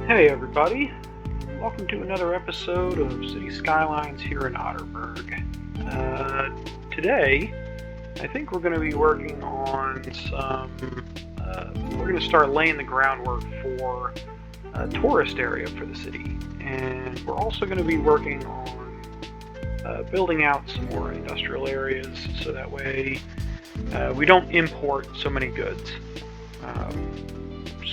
Hey everybody, welcome to another episode of City Skylines here in Otterburg. Today, I think we're going to be working on we're going to start laying the groundwork for a tourist area for the city. And we're also going to be working on building out some more industrial areas so that way we don't import so many goods.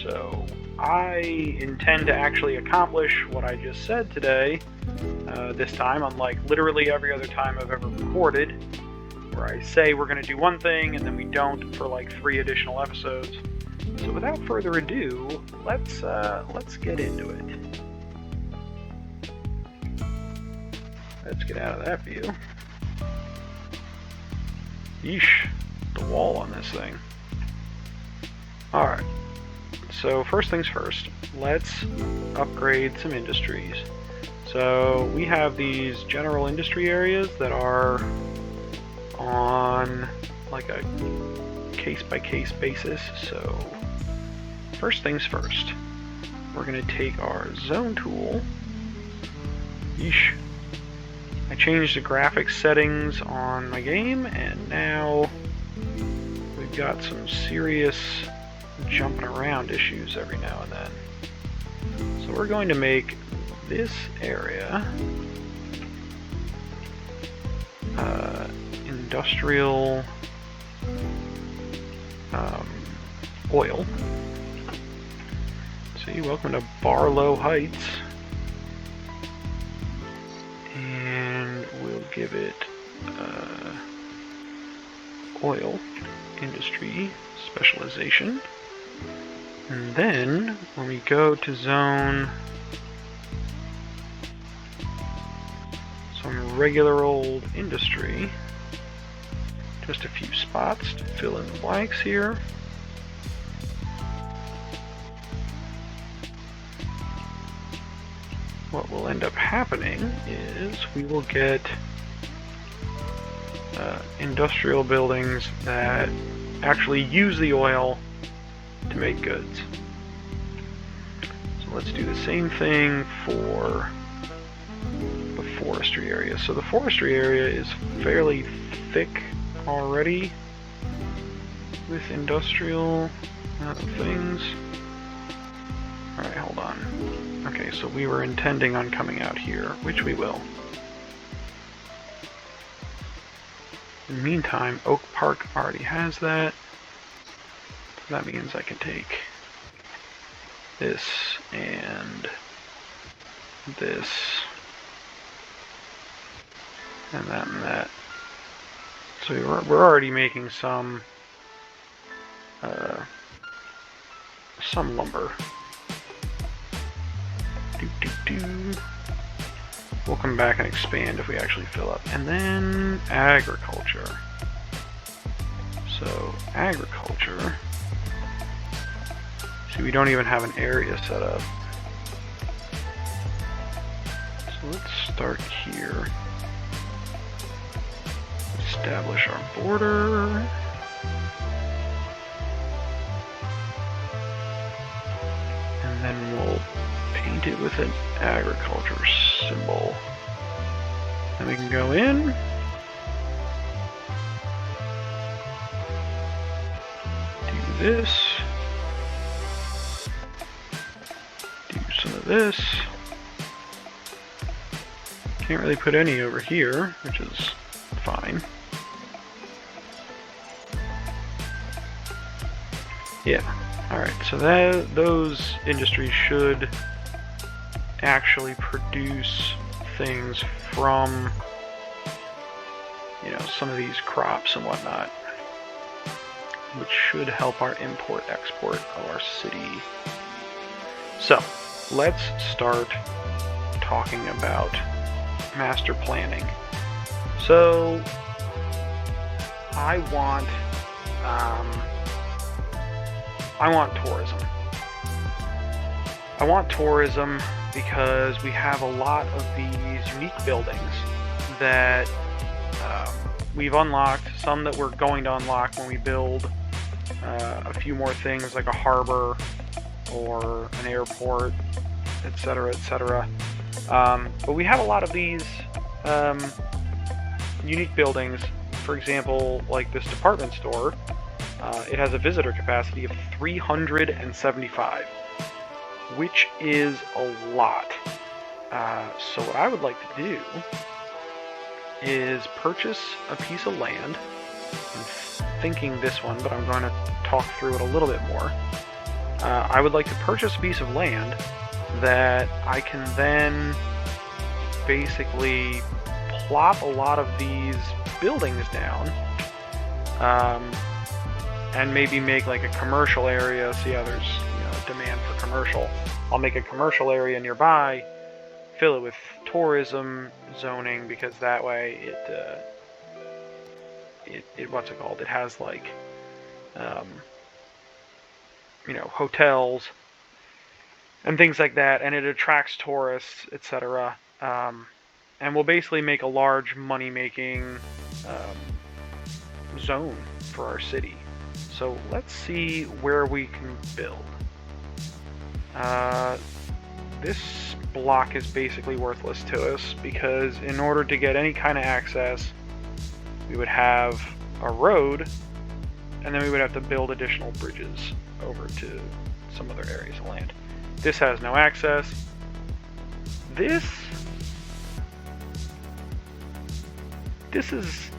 So I intend to actually accomplish what I just said today, this time, unlike literally every other time I've ever recorded, where I say we're going to do one thing and then we don't for like 3 additional episodes. So without further ado, let's get into it. Let's get out of that view. Yeesh, the wall on this thing. Alright. So first things first, let's upgrade some industries. So we have these general industry areas that are on like a case-by-case basis. So first things first, we're going to take our zone tool. Yeesh. I changed the graphics settings on my game and now we've got some serious jumping around issues every now and then. So we're going to make this area industrial oil. See, welcome to Barlow Heights. And we'll give it oil industry specialization. And then, when we go to zone some regular old industry, just a few spots to fill in the blanks here. What will end up happening is we will get industrial buildings that actually use the oil to make goods. So let's do the same thing for the forestry area. So the forestry area is fairly thick already with industrial things. Alright, hold on. Okay, so we were intending on coming out here, which we will. In the meantime, Oak Park already has that. So that means I can take this and this and that and that. So we're already making some lumber. We'll come back and expand if we actually fill up. And then agriculture. So agriculture. See, we don't even have an area set up. So let's start here. Establish our border. And then we'll paint it with an agriculture symbol. Then we can go in. Do this. Do some of this. Can't really put any over here, which is fine. Yeah. Alright, so those industries should actually produce things from, you know, some of these crops and whatnot, which should help our import-export of our city. So, let's start talking about master planning. So, I want tourism. I want tourism because we have a lot of these unique buildings that we've unlocked, some that we're going to unlock when we build a few more things like a harbor or an airport etc., etc. But we have a lot of these unique buildings. For example, like this department store, it has a visitor capacity of 375, which is a lot. So what I would like to do is purchase a piece of land. I'm thinking this one, but I'm going to talk through it a little bit more. I would like to purchase a piece of land that I can then basically plop a lot of these buildings down, and maybe make like a commercial area. See how there's demand for commercial. I'll make a commercial area nearby, fill it with tourism zoning, because that way it what's it called? It has like hotels and things like that, and it attracts tourists, etc. And we'll basically make a large money-making zone for our city. So let's see where we can build. This block is basically worthless to us, because in order to get any kind of access, we would have a road, and then we would have to build additional bridges over to some other areas of land. This has no access. This is...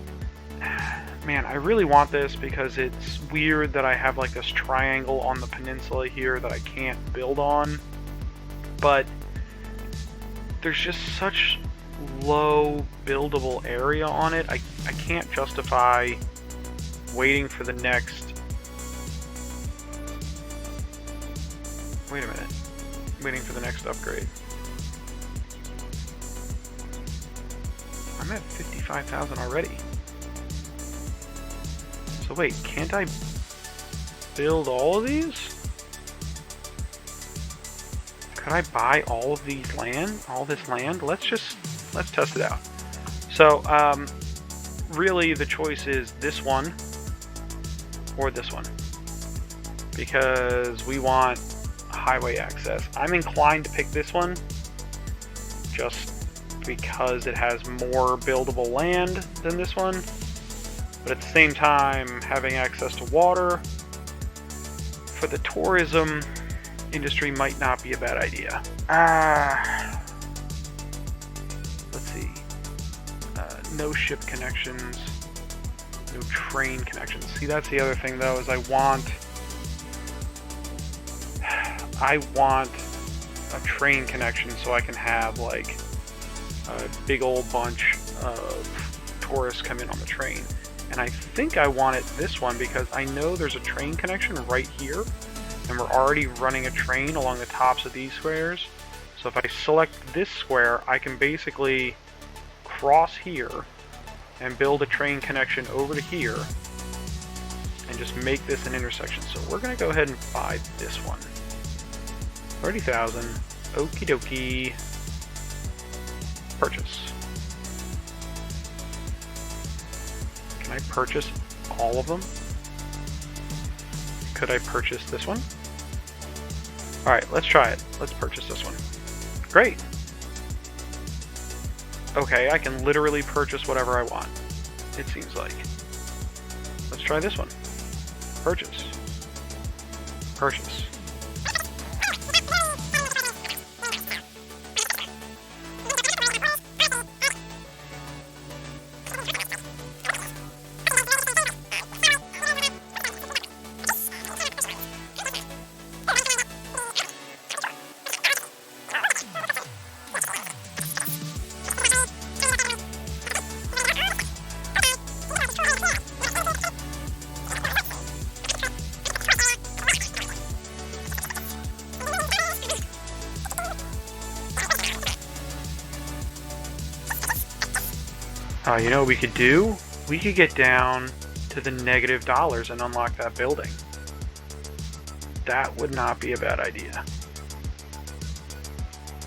Man, I really want this, because it's weird that I have like this triangle on the peninsula here that I can't build on. But there's just such low buildable area on it. I can't justify waiting for the next... Wait a minute. Waiting for the next upgrade. I'm at 55,000 already. So wait, can't I build all of these? Could I buy all of these all this land? Let's test it out. So, really the choice is this one or this one, because we want highway access. I'm inclined to pick this one just because it has more buildable land than this one, but at the same time, having access to water for the tourism industry might not be a bad idea. Let's see. No ship connections, no train connections. See, that's the other thing though, is I want a train connection so I can have like a big old bunch of tourists come in on the train. And I think I want it this one because I know there's a train connection right here, and we're already running a train along the tops of these squares. So if I select this square, I can basically cross here and build a train connection over to here and just make this an intersection. So we're going to go ahead and buy this one. 30,000. Okie dokie. Purchase. Can I purchase all of them? Could I purchase this one? Alright, let's try it. Let's purchase this one. Great! Okay, I can literally purchase whatever I want, it seems like. Let's try this one. Purchase. Purchase. You know what we could do? We could get down to the $- and unlock that building. That would not be a bad idea.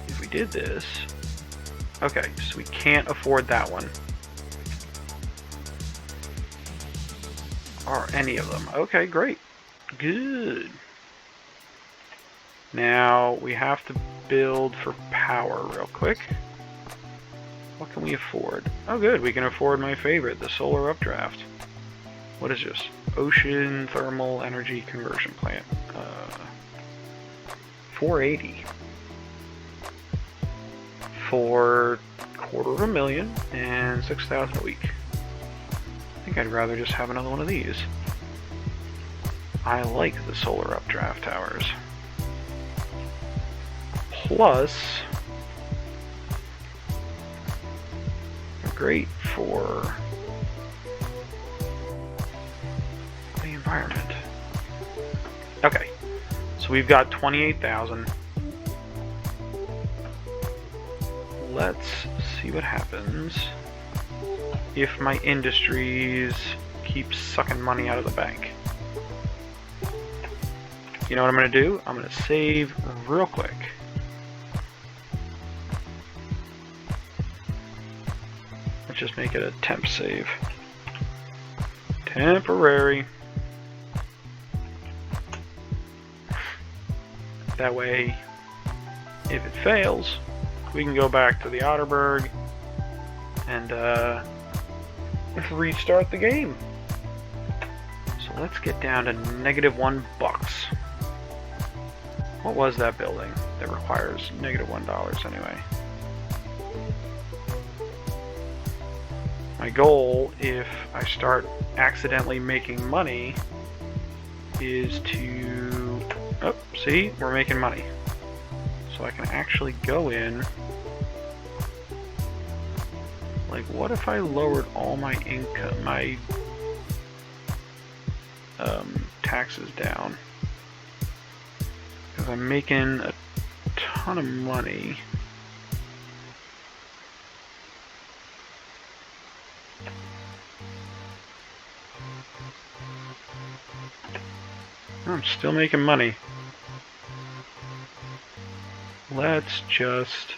If we did this... Okay, so we can't afford that one. Or any of them. Okay, great. Good. Now, we have to build for power real quick. What can we afford? Oh good, we can afford my favorite, the solar updraft. What is this? Ocean Thermal Energy Conversion Plant. 480. For $250,000 and 6,000 a week. I think I'd rather just have another one of these. I like the solar updraft towers. Plus, they're great for the environment. Okay, so we've got 28,000. Let's see what happens if my industries keep sucking money out of the bank. You know what I'm going to do? I'm going to save real quick. Let's just make it a temp save. Temporary. That way, if it fails, we can go back to the Otterburg and restart the game. So let's get down to -$1. What was that building that requires -$1 anyway? My goal, if I start accidentally making money, is to... Oh, see? We're making money. So I can actually go in... Like, what if I lowered all my income, my taxes down? Because I'm making a ton of money. I'm still making money. Let's just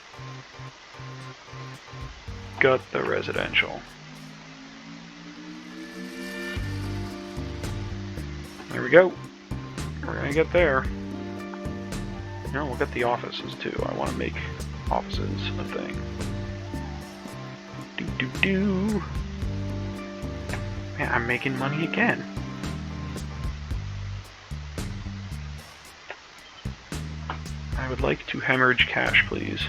gut the residential. There we go. We're gonna get there. No, we'll get the offices too. I want to make offices a thing. Do. Man, I'm making money again. I would like to hemorrhage cash, please.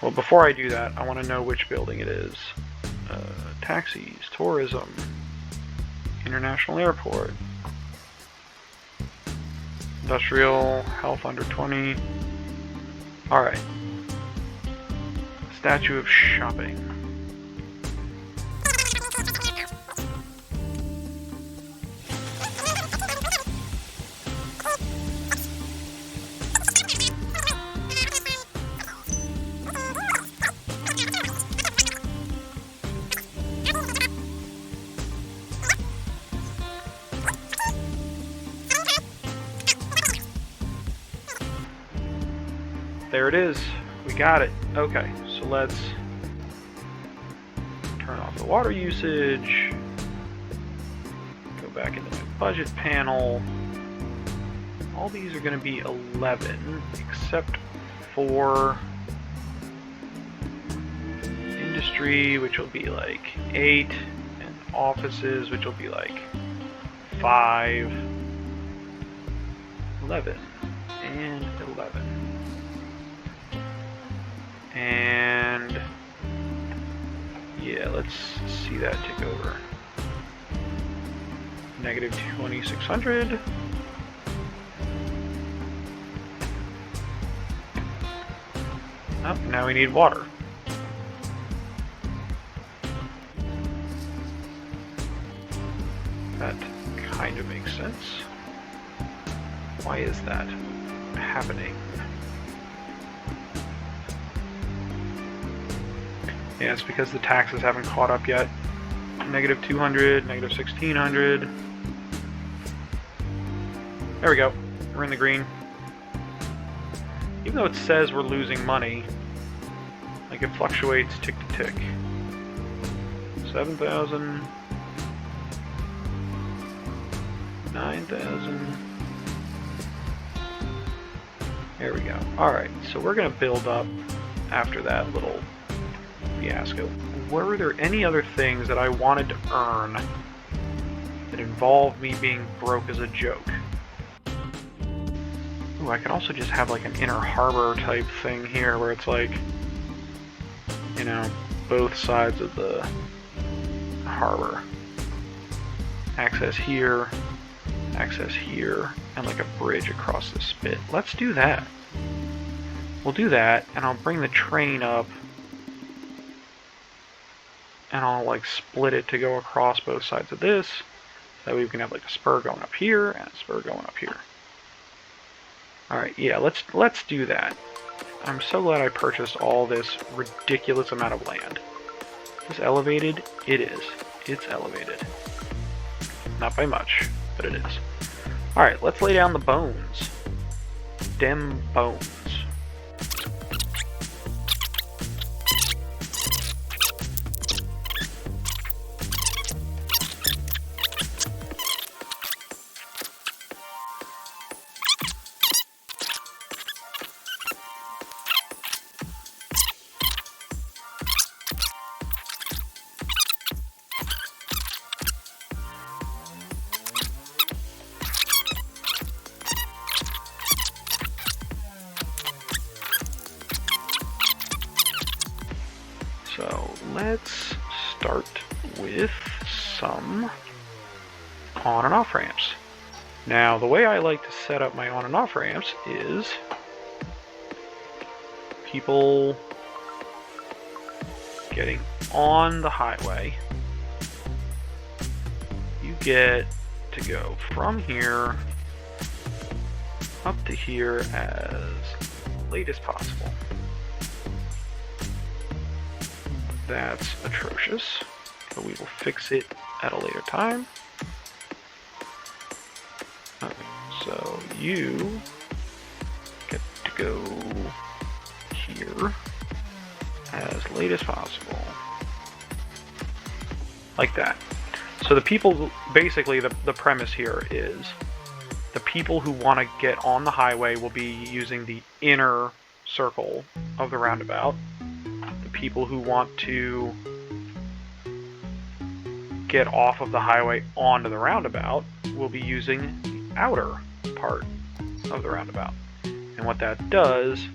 Well, before I do that, I want to know which building it is. Taxis, tourism, international airport, industrial, health under 20. Alright. Statue of shopping. There it is. We got it. Okay, so let's turn off the water usage. Go back into my budget panel. All these are going to be 11, except for industry, which will be like 8, and offices, which will be like 5, 11, and 11. And yeah, let's see that tick over. -2,600. Oh, now we need water. That kind of makes sense. Why is that happening? Yeah, it's because the taxes haven't caught up yet. -200, -1,600. There we go. We're in the green. Even though it says we're losing money, like it fluctuates tick to tick. 7,000. 9,000. There we go. Alright, so we're going to build up after that little fiasco. Were there any other things that I wanted to earn that involved me being broke as a joke? Ooh, I could also just have like an inner harbor type thing here where it's like, you know, both sides of the harbor. Access here, and like a bridge across the spit. Let's do that. We'll do that, and I'll bring the train up, and I'll like split it to go across both sides of this. That way we can have like a spur going up here and a spur going up here. Alright, yeah, let's do that. I'm so glad I purchased all this ridiculous amount of land. Is this elevated? It is. It's elevated. Not by much, but it is. Alright, let's lay down the bones. Dem bones. So let's start with some on and off ramps. Now the way I like to set up my on and off ramps is people getting on the highway. You get to go from here up to here as late as possible. That's atrocious, but we will fix it at a later time. Okay, so you get to go here as late as possible. Like that. So the people, basically the premise here is the people who want to get on the highway will be using the inner circle of the roundabout. People who want to get off of the highway onto the roundabout will be using the outer part of the roundabout. And what that does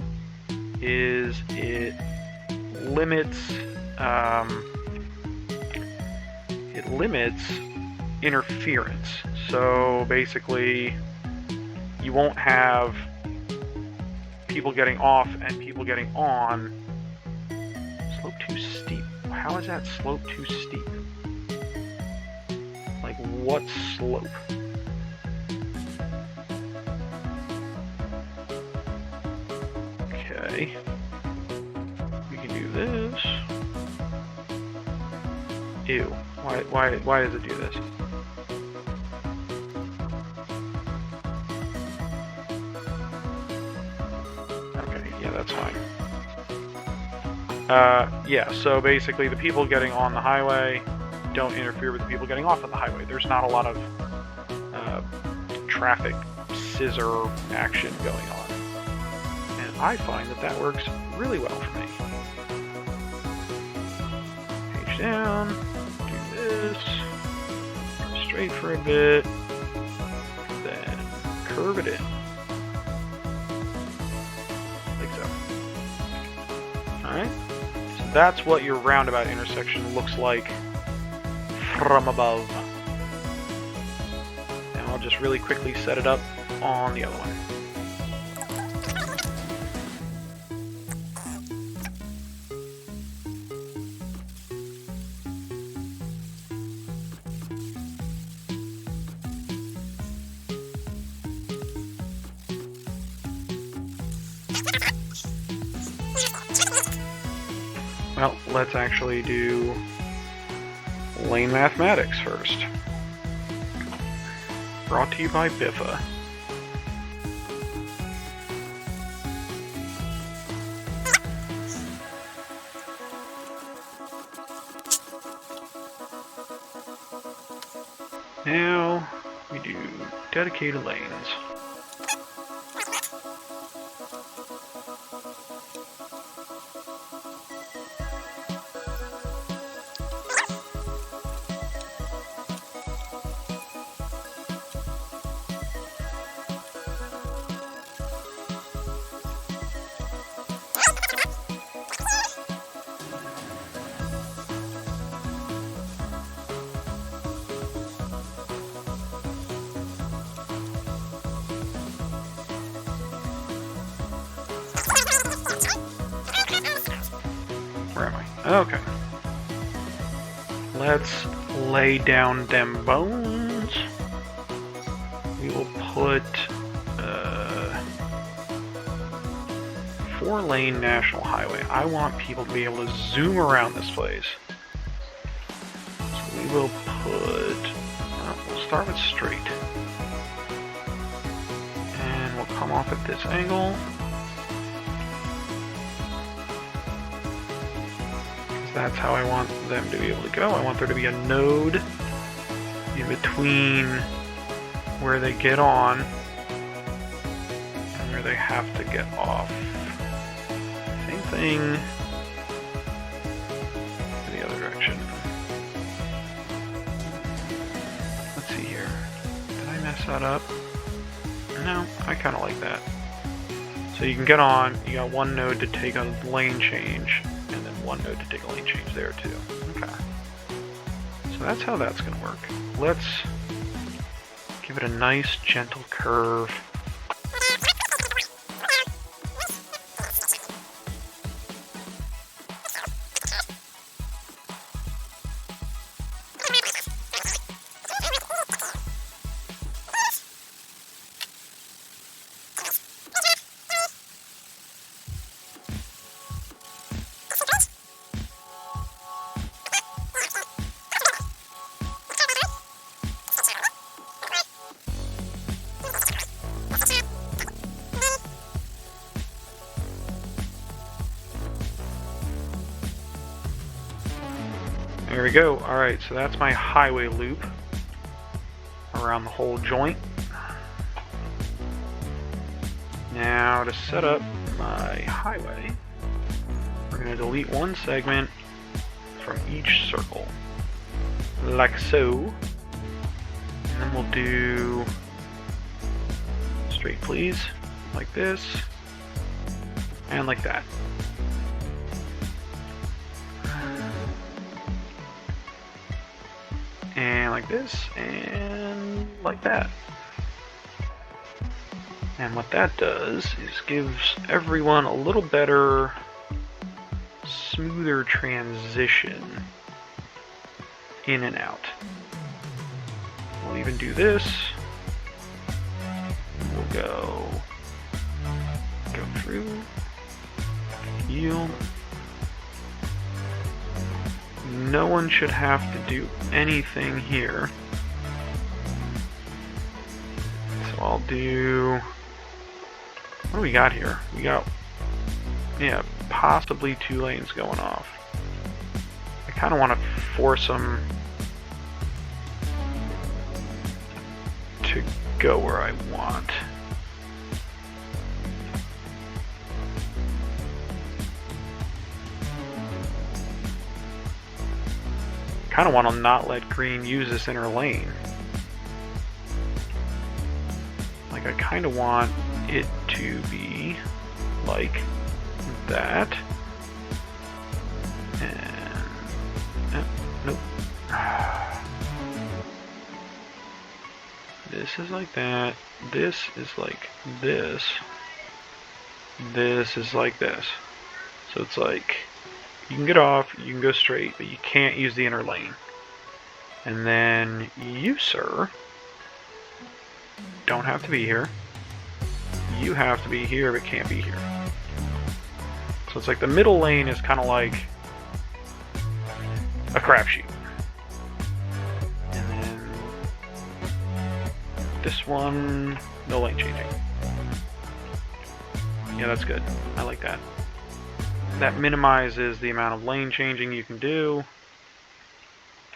is it limits interference. So basically you won't have people getting off and people getting on. Slope too steep. How is that slope too steep? Like, what slope? Okay. We can do this. Ew. Why does it do this? Okay, yeah, that's fine. Yeah, so basically the people getting on the highway don't interfere with the people getting off of the highway. There's not a lot of traffic scissor action going on. And I find that works really well for me. Page down, do this, go straight for a bit, then curve it in. Like so. Alright? That's what your roundabout intersection looks like from above. And I'll just really quickly set it up on the other one. Well, let's actually do lane mathematics first. Brought to you by Biffa. Now we do dedicated lanes. Okay. Let's lay down them bones. We will put 4-lane national highway. I want people to be able to zoom around this place. So we will put, we'll start with straight. And we'll come off at this angle. That's how I want them to be able to go. I want there to be a node in between where they get on and where they have to get off. Same thing in the other direction. Let's see here. Did I mess that up? No, I kind of like that. So you can get on, you got one node to take a lane change, and then one node to take a lane change there too. Okay. So that's how that's going to work. Let's give it a nice gentle curve. There we go. Alright, so that's my highway loop around the whole joint. Now to set up my highway, we're going to delete one segment from each circle, like so. And then we'll do straight please, like this, and like that. And like this, and like that. And what that does is gives everyone a little better, smoother transition in and out. We'll even do this. We'll go through, yield. No one should have to do anything here. So I'll do... What do we got here? We got, yeah, possibly 2 lanes going off. I kind of want to force them to go where I want. Kind of want to not let green use this inner lane. Like I kind of want it to be like that. And nope. This is like that. This is like this. This is like this. So it's like you can get off, you can go straight, but you can't use the inner lane. And then you, sir, don't have to be here. You have to be here, but can't be here. So it's like the middle lane is kind of like a crapshoot. And then this one, no lane changing. Yeah, that's good. I like that. That minimizes the amount of lane changing you can do,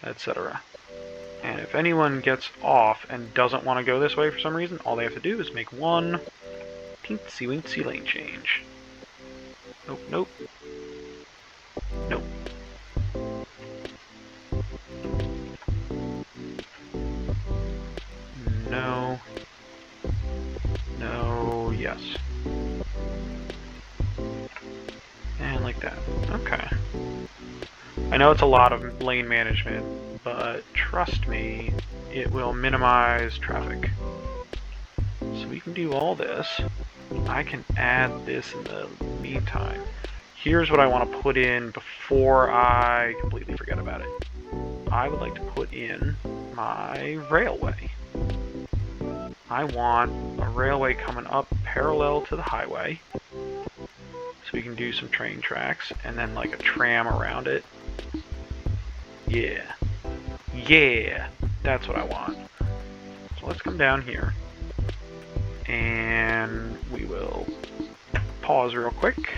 etc. And if anyone gets off and doesn't want to go this way for some reason, all they have to do is make one teensy-weensy lane change. Nope, nope. Nope. No. No, yes. And like that. Okay. I know it's a lot of lane management, but trust me, it will minimize traffic. So we can do all this. I can add this in the meantime. here's what I want to put in before I completely forget about it. I would like to put in my railway. I want a railway coming up parallel to the highway, so we can do some train tracks, and then like a tram around it. Yeah. Yeah! That's what I want. So let's come down here, and we will pause real quick.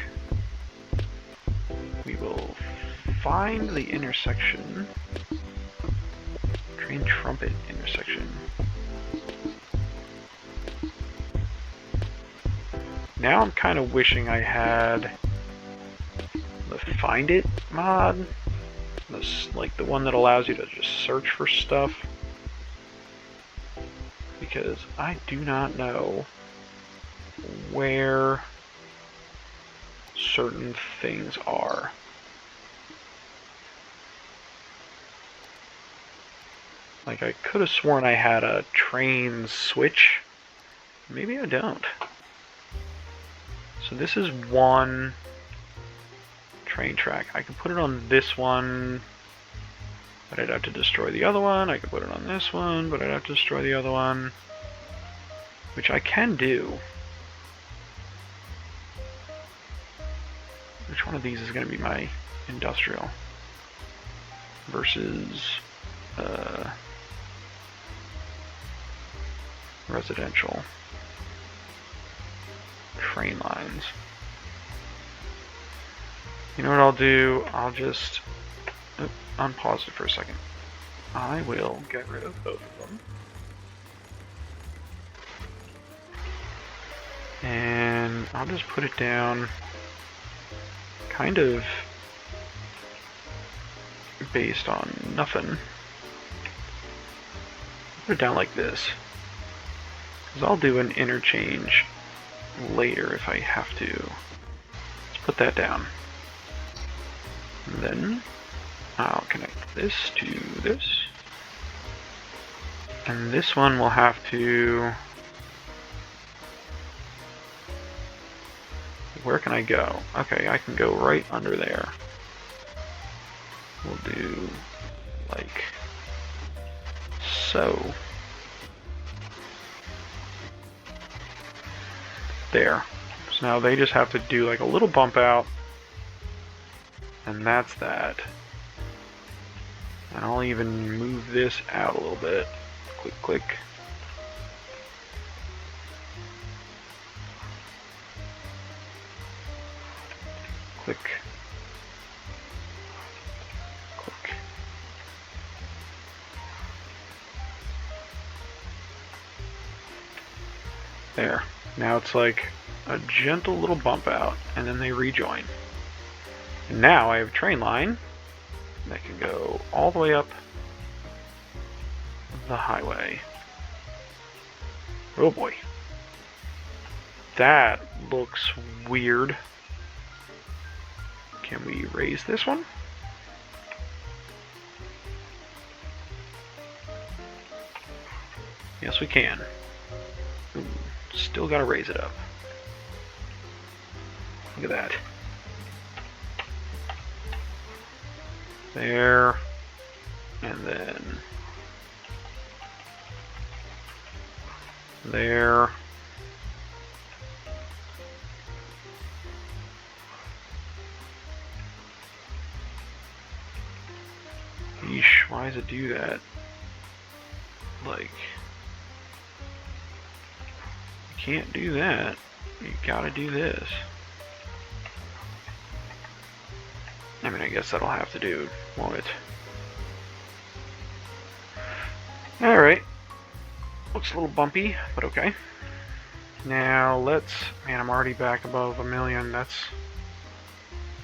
We will find the intersection. Train trumpet intersection. Now I'm kind of wishing I had the Find It mod. This, like the one that allows you to just search for stuff. Because I do not know where certain things are. Like, I could have sworn I had a train switch. Maybe I don't. So this is one train track. I can put it on this one, but I'd have to destroy the other one. I could put it on this one, but I'd have to destroy the other one. Which I can do. Which one of these is going to be my industrial versus residential? Train lines. You know what I'll do? I'll just unpause it for a second. I will get rid of both of them. And I'll just put it down kind of based on nothing. Put it down like this. Because I'll do an interchange later if I have to. Let's put that down. And then I'll connect this to this. And this one will have to... Where can I go? Okay, I can go right under there. We'll do like so. There. So now they just have to do like a little bump out, and that's that. And I'll even move this out a little bit. Click, click. Click. Click. There. Now it's like a gentle little bump out, and then they rejoin. And now I have a train line that can go all the way up the highway. Oh boy. That looks weird. Can we raise this one? Yes, we can. Ooh, still gotta raise it up. Look at that. There. And then there. Yeesh, why does it do that? Like, you can't do that. You gotta do this. I mean, I guess that'll have to do, won't it? Alright. Looks a little bumpy, but okay. Now let's... Man, I'm already back above 1 million. That's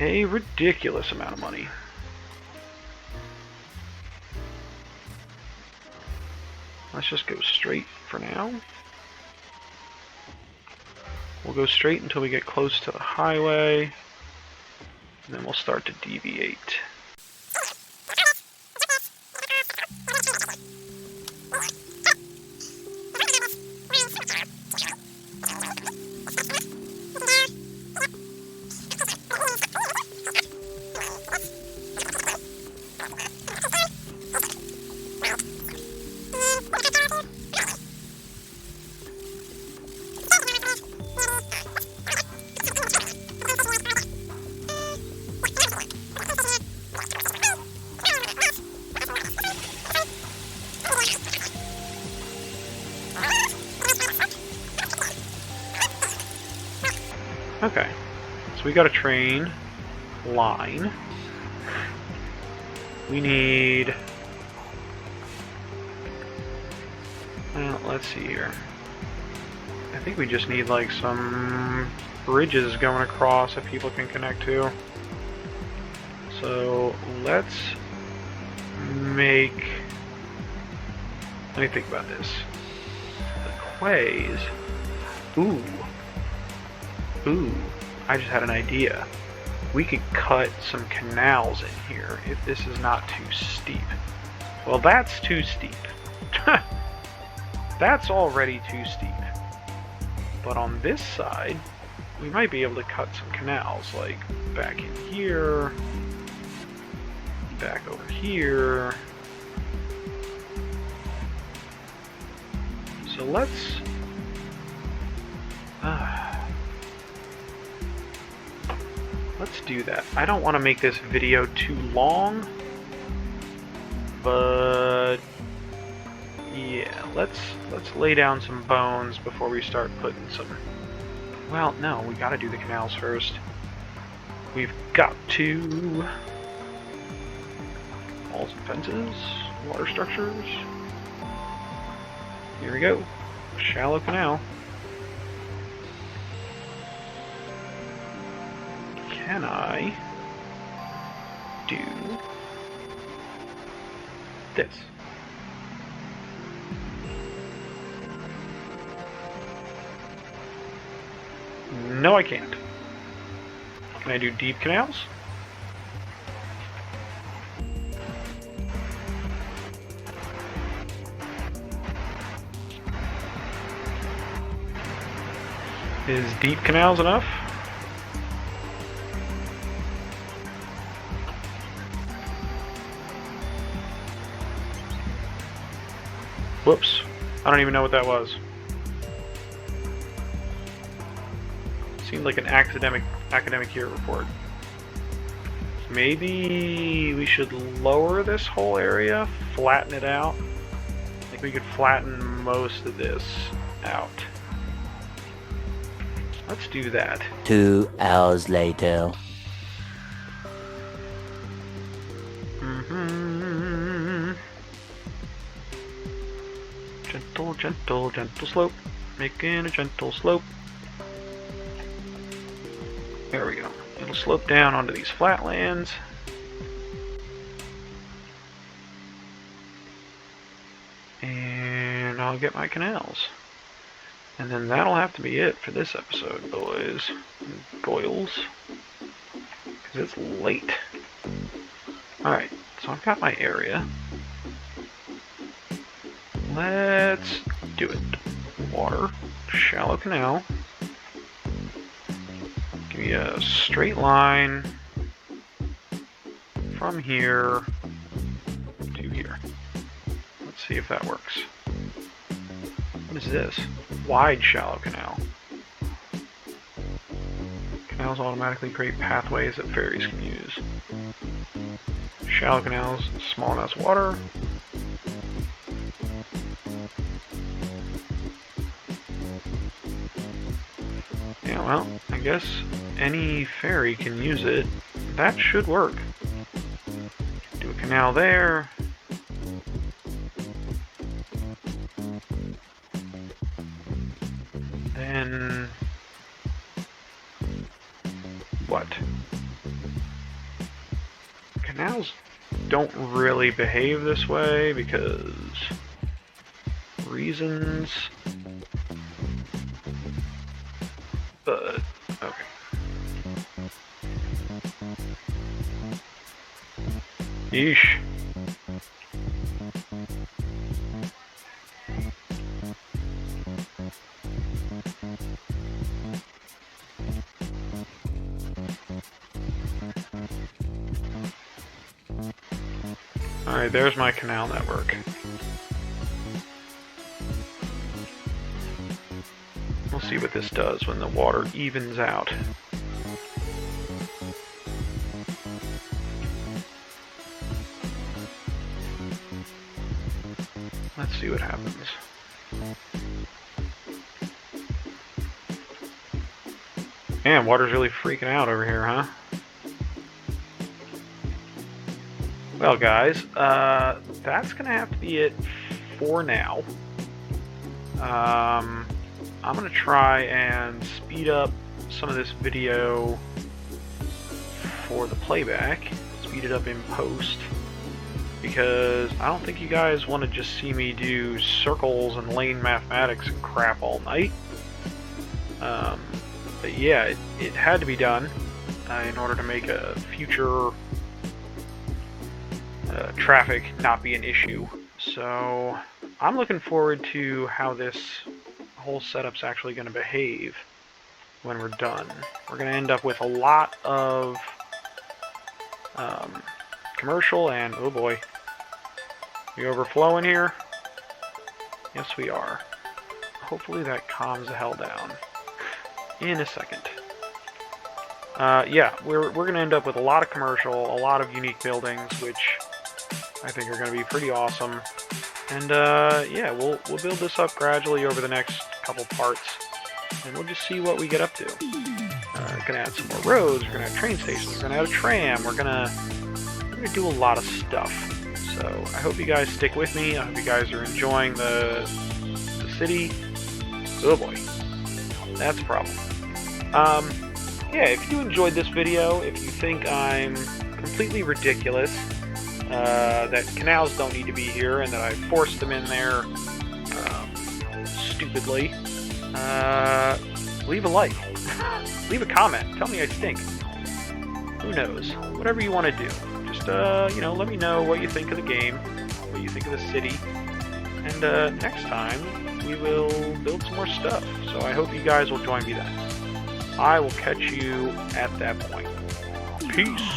a ridiculous amount of money. Let's just go straight for now. We'll go straight until we get close to the highway, and then we'll start to deviate. Okay, so we got a train line. We need... Well, let's see here. I think we just need like some bridges going across that people can connect to. So let's make... Let me think about this. The quays... Ooh. I just had an idea. We could cut some canals in here if this is not too steep. Well, that's too steep. That's already too steep. But on this side, we might be able to cut some canals, like back in here, back over here. So let's... let's do that. I don't want to make this video too long, but yeah, let's lay down some bones before we start putting some... Well, no, we gotta do the canals first. We've got to... Walls and fences, water structures. Here we go. Shallow canal. Can I do this? No, I can't. Can I do deep canals? Is deep canals enough? Whoops. I don't even know what that was. Seemed like an academic year report. Maybe we should lower this whole area, flatten it out. I think we could flatten most of this out. Let's do that. 2 hours later. Gentle slope. Making a gentle slope. There we go. It'll slope down onto these flatlands. And I'll get my canals. And then that'll have to be it for this episode, boys and girls. Because it's late. Alright, so I've got my area. Let's do it. Water, shallow canal. Give me a straight line from here to here. Let's see if that works. What is this? Wide shallow canal. Canals automatically create pathways that ferries can use. Shallow canals, small amounts of water. Yeah, well, I guess any ferry can use it. That should work. Do a canal there. Then... what? Canals don't really behave this way because... reasons... but, okay. Yeesh. Alright, there's my canal network. We'll see what this does when the water evens out. Let's see what happens. Man, water's really freaking out over here, huh? Well, guys, that's gonna have to be it for now. I'm gonna try and speed up some of this video for the playback, speed it up in post, because I don't think you guys want to just see me do circles and lane mathematics and crap all night. But yeah, it had to be done in order to make a future traffic not be an issue. So I'm looking forward to how this whole setup's actually going to behave when we're done. We're going to end up with a lot of commercial and, oh boy, we overflowing here? Yes, we are. Hopefully that calms the hell down in a second. Yeah, we're going to end up with a lot of commercial, a lot of unique buildings, which I think are going to be pretty awesome. And yeah, we'll build this up gradually over the next couple parts, and we'll just see what we get up to. We're going to add some more roads, we're going to add train stations, we're going to add a tram, we're going to do a lot of stuff. So I hope you guys stick with me. I hope you guys are enjoying the city. Oh boy, that's a problem. Yeah, if you enjoyed this video, if you think I'm completely ridiculous, that Canals don't need to be here and that I forced them in there stupidly, leave a like, leave a comment, tell me I stink. Who knows? Whatever you want to do. Just, you know, let me know what you think of the game, what you think of the city, and next time we will build some more stuff. So I hope you guys will join me then. I will catch you at that point. Peace.